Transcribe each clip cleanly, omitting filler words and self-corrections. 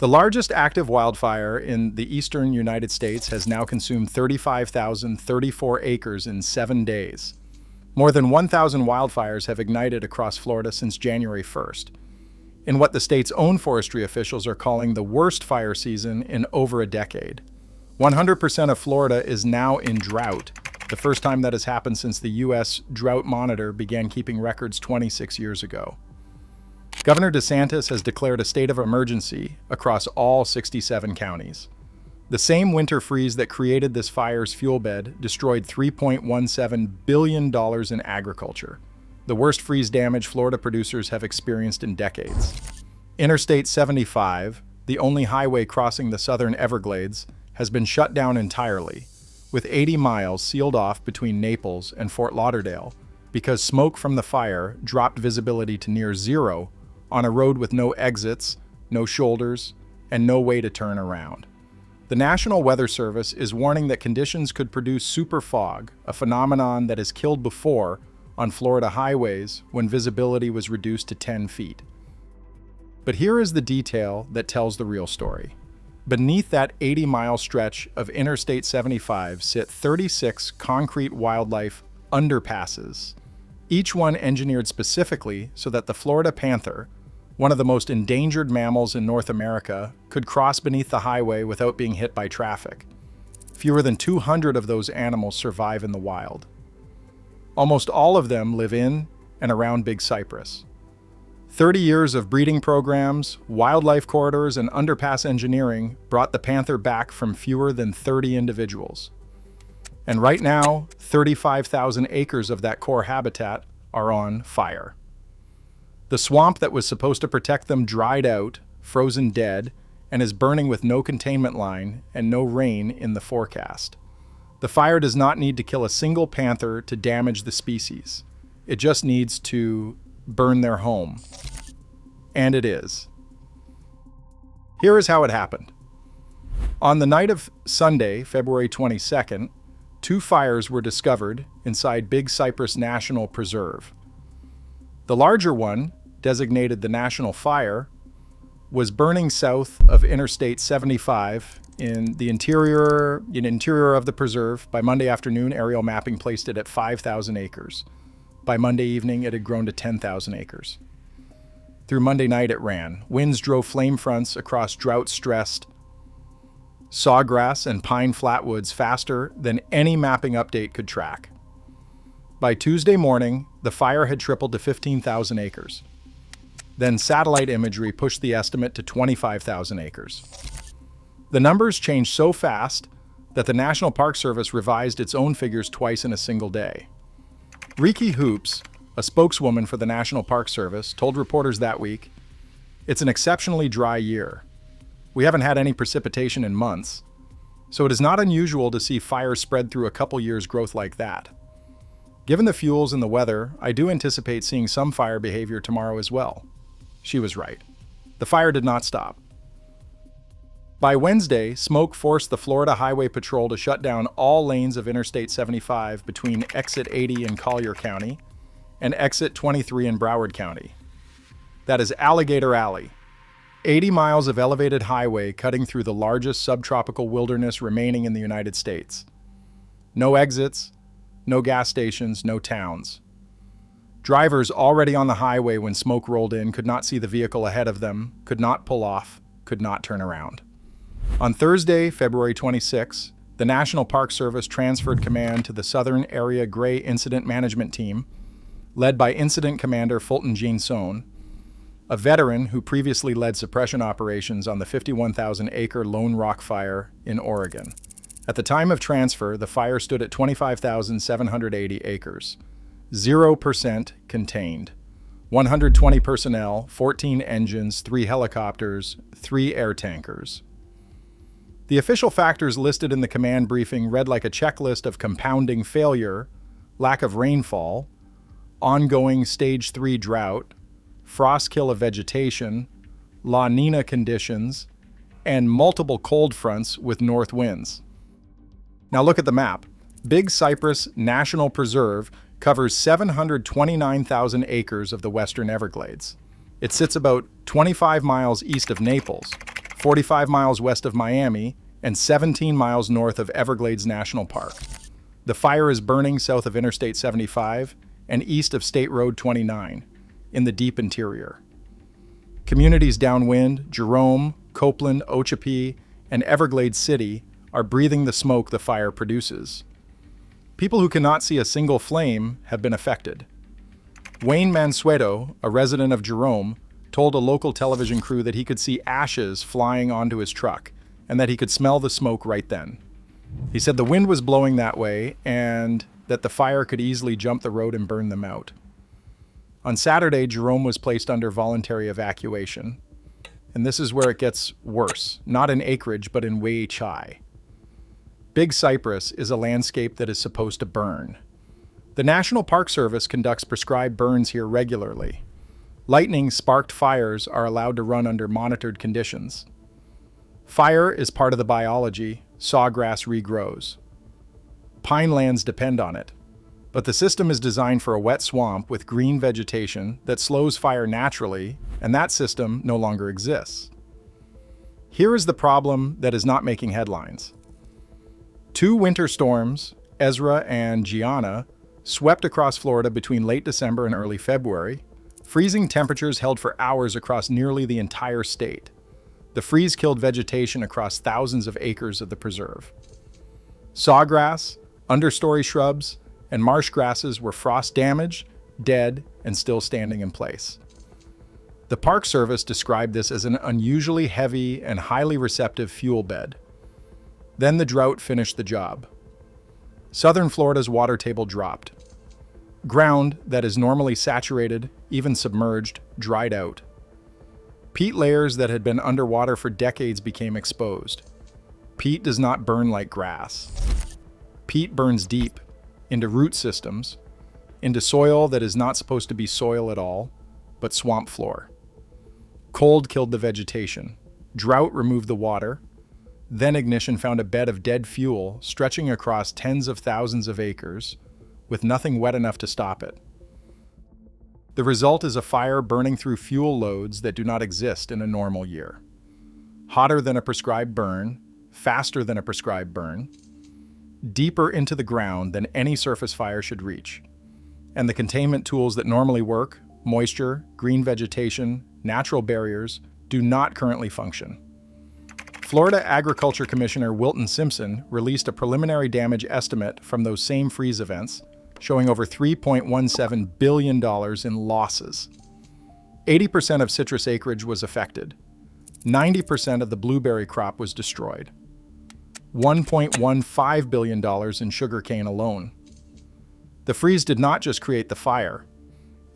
The largest active wildfire in the eastern United States has now consumed 35,034 acres in 7 days. More than 1,000 wildfires have ignited across Florida since January 1st, in what the state's own forestry officials are calling the worst fire season in over a decade. 100% of Florida is now in drought, the first time that has happened since the U.S. Drought Monitor began keeping records 26 years ago. Governor DeSantis has declared a state of emergency across all 67 counties. The same winter freeze that created this fire's fuel bed destroyed $3.17 billion in agriculture, the worst freeze damage Florida producers have experienced in decades. Interstate 75, the only highway crossing the southern Everglades, has been shut down entirely, with 80 miles sealed off between Naples and Fort Lauderdale because smoke from the fire dropped visibility to near zero on a road with no exits, no shoulders, and no way to turn around. The National Weather Service is warning that conditions could produce super fog, a phenomenon that has killed before on Florida highways when visibility was reduced to 10 feet. But here is the detail that tells the real story. Beneath that 80-mile stretch of Interstate 75 sit 36 concrete wildlife underpasses, each one engineered specifically so that the Florida Panther, one of the most endangered mammals in North America, could cross beneath the highway without being hit by traffic. Fewer than 200 of those animals survive in the wild. Almost all of them live in and around Big Cypress. 30 years of breeding programs, wildlife corridors, and underpass engineering brought the panther back from fewer than 30 individuals. And right now, 35,000 acres of that core habitat are on fire. The swamp that was supposed to protect them dried out, frozen dead, and is burning with no containment line and no rain in the forecast. The fire does not need to kill a single panther to damage the species. It just needs to burn their home. And it is. Here is how it happened. On the night of Sunday, February 22nd, 2 fires were discovered inside Big Cypress National Preserve. The larger one, designated the National Fire, was burning south of Interstate 75 in the interior of the preserve. By Monday afternoon, aerial mapping placed it at 5,000 acres. By Monday evening, it had grown to 10,000 acres. Through Monday night, it ran. Winds drove flame fronts across drought-stressed sawgrass and pine flatwoods faster than any mapping update could track. By Tuesday morning, the fire had tripled to 15,000 acres. Then satellite imagery pushed the estimate to 25,000 acres. The numbers changed so fast that the National Park Service revised its own figures twice in a single day. Riki Hoops, a spokeswoman for the National Park Service, told reporters that week, "It's an exceptionally dry year. We haven't had any precipitation in months, so it is not unusual to see fires spread through a couple years' growth like that. Given the fuels and the weather, I do anticipate seeing some fire behavior tomorrow as well." She was right. The fire did not stop. By Wednesday, smoke forced the Florida Highway Patrol to shut down all lanes of Interstate 75 between Exit 80 in Collier County and Exit 23 in Broward County. That is Alligator Alley, 80 miles of elevated highway cutting through the largest subtropical wilderness remaining in the United States. No exits, no gas stations, no towns. Drivers already on the highway when smoke rolled in could not see the vehicle ahead of them, could not pull off, could not turn around. On Thursday, February 26, the National Park Service transferred command to the Southern Area Gray Incident Management Team, led by Incident Commander Fulton Jean Sohn, a veteran who previously led suppression operations on the 51,000-acre Lone Rock Fire in Oregon. At the time of transfer, the fire stood at 25,780 acres. 0% contained. 120 personnel, 14 engines, 3 helicopters, 3 air tankers. The official factors listed in the command briefing read like a checklist of compounding failure, lack of rainfall, ongoing stage 3 drought, frost kill of vegetation, La Nina conditions, and multiple cold fronts with north winds. Now look at the map. Big Cypress National Preserve covers 729,000 acres of the western Everglades. It sits about 25 miles east of Naples, 45 miles west of Miami, and 17 miles north of Everglades National Park. The fire is burning south of Interstate 75 and east of State Road 29 in the deep interior. Communities downwind, Jerome, Copeland, Okeechobee, and Everglades City are breathing the smoke the fire produces. People who cannot see a single flame have been affected. Wayne Mansueto, a resident of Jerome, told a local television crew that he could see ashes flying onto his truck and that he could smell the smoke right then. He said the wind was blowing that way and that the fire could easily jump the road and burn them out. On Saturday, Jerome was placed under voluntary evacuation. And this is where it gets worse, not in acreage, but in Wai-Chai. Big Cypress is a landscape that is supposed to burn. The National Park Service conducts prescribed burns here regularly. Lightning-sparked fires are allowed to run under monitored conditions. Fire is part of the biology. Sawgrass regrows. Pine lands depend on it, but the system is designed for a wet swamp with green vegetation that slows fire naturally, and that system no longer exists. Here is the problem that is not making headlines. 2 winter storms, Ezra and Gianna, swept across Florida between late December and early February. Freezing temperatures held for hours across nearly the entire state. The freeze killed vegetation across thousands of acres of the preserve. Sawgrass, understory shrubs, and marsh grasses were frost damaged, dead, and still standing in place. The Park Service described this as an unusually heavy and highly receptive fuel bed. Then the drought finished the job. Southern Florida's water table dropped. Ground that is normally saturated, even submerged, dried out. Peat layers that had been underwater for decades became exposed. Peat does not burn like grass. Peat burns deep, into root systems, into soil that is not supposed to be soil at all, but swamp floor. Cold killed the vegetation. Drought removed the water. Then ignition found a bed of dead fuel stretching across tens of thousands of acres, with nothing wet enough to stop it. The result is a fire burning through fuel loads that do not exist in a normal year. Hotter than a prescribed burn, faster than a prescribed burn, deeper into the ground than any surface fire should reach. And the containment tools that normally work, moisture, green vegetation, natural barriers, do not currently function. Florida Agriculture Commissioner Wilton Simpson released a preliminary damage estimate from those same freeze events, showing over $3.17 billion in losses. 80% of citrus acreage was affected. 90% of the blueberry crop was destroyed. $1.15 billion in sugarcane alone. The freeze did not just create the fire.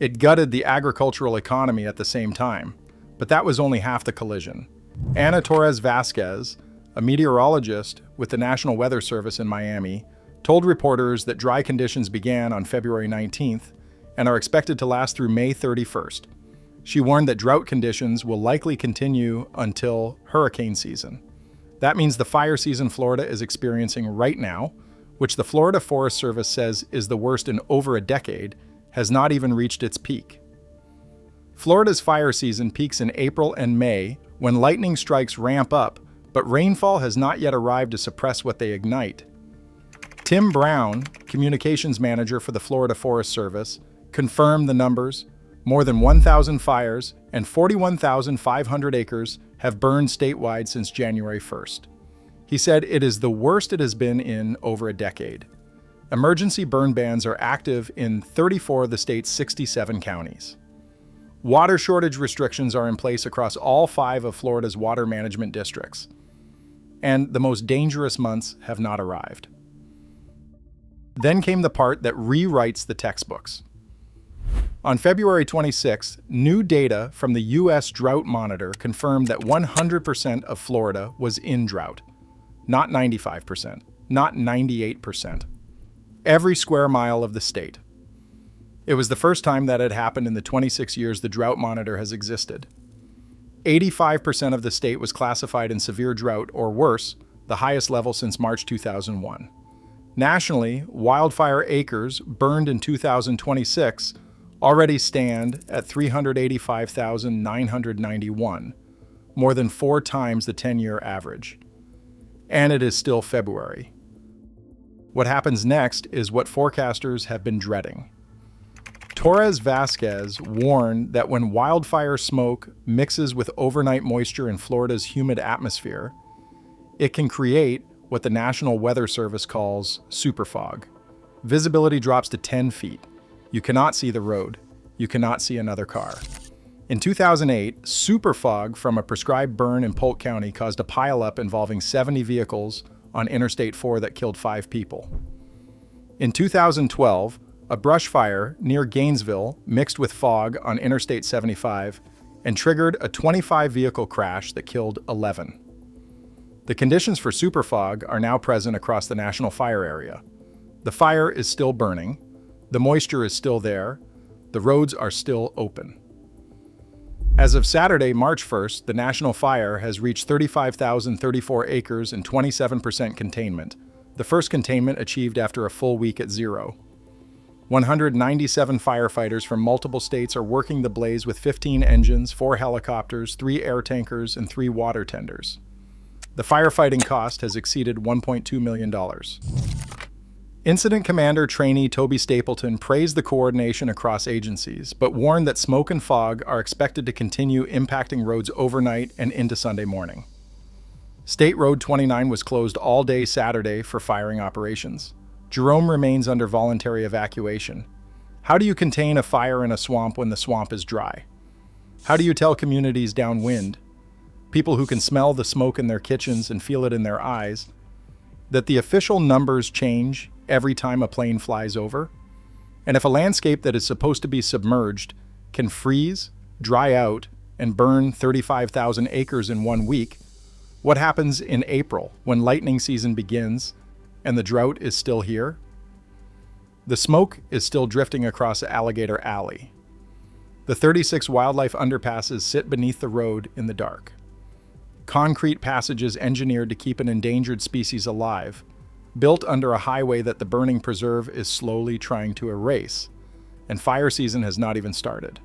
It gutted the agricultural economy at the same time, but that was only half the collision. Ana Torres Vasquez, a meteorologist with the National Weather Service in Miami, told reporters that dry conditions began on February 19th and are expected to last through May 31st. She warned that drought conditions will likely continue until hurricane season. That means the fire season Florida is experiencing right now, which the Florida Forest Service says is the worst in over a decade, has not even reached its peak. Florida's fire season peaks in April and May when lightning strikes ramp up, but rainfall has not yet arrived to suppress what they ignite. Tim Brown, communications manager for the Florida Forest Service, confirmed the numbers. More than 1,000 fires and 41,500 acres have burned statewide since January 1st. He said it is the worst it has been in over a decade. Emergency burn bans are active in 34 of the state's 67 counties. Water shortage restrictions are in place across all 5 of Florida's water management districts. And the most dangerous months have not arrived. Then came the part that rewrites the textbooks. On February 26, new data from the U.S. Drought Monitor confirmed that 100% of Florida was in drought. Not 95%, not 98%. Every square mile of the state. It was the first time that had happened in the 26 years the Drought Monitor has existed. 85% of the state was classified in severe drought or worse, the highest level since March 2001. Nationally, wildfire acres burned in 2026 already stand at 385,991, more than 4 times the 10-year average. And it is still February. What happens next is what forecasters have been dreading. Torres Vasquez warned that when wildfire smoke mixes with overnight moisture in Florida's humid atmosphere, it can create what the National Weather Service calls superfog. Visibility drops to 10 feet. You cannot see the road. You cannot see another car. In 2008, superfog from a prescribed burn in Polk County caused a pileup involving 70 vehicles on Interstate 4 that killed 5 people. In 2012, a brush fire near Gainesville mixed with fog on Interstate 75 and triggered a 25-vehicle crash that killed 11. The conditions for superfog are now present across the national fire area. The fire is still burning, the moisture is still there, the roads are still open. As of Saturday, March 1st, the national fire has reached 35,034 acres and 27% containment, the first containment achieved after a full week at zero. 197 firefighters from multiple states are working the blaze with 15 engines, 4 helicopters, 3 air tankers, and 3 water tenders. The firefighting cost has exceeded $1.2 million. Incident Commander trainee Toby Stapleton praised the coordination across agencies, but warned that smoke and fog are expected to continue impacting roads overnight and into Sunday morning. State Road 29 was closed all day Saturday for firing operations. Jerome remains under voluntary evacuation. How do you contain a fire in a swamp when the swamp is dry? How do you tell communities downwind, people who can smell the smoke in their kitchens and feel it in their eyes, that the official numbers change every time a plane flies over? And if a landscape that is supposed to be submerged can freeze, dry out, and burn 35,000 acres in 1 week, what happens in April when lightning season begins and the drought is still here? The smoke is still drifting across Alligator Alley. The 36 wildlife underpasses sit beneath the road in the dark. Concrete passages engineered to keep an endangered species alive, built under a highway that the burning preserve is slowly trying to erase, and fire season has not even started.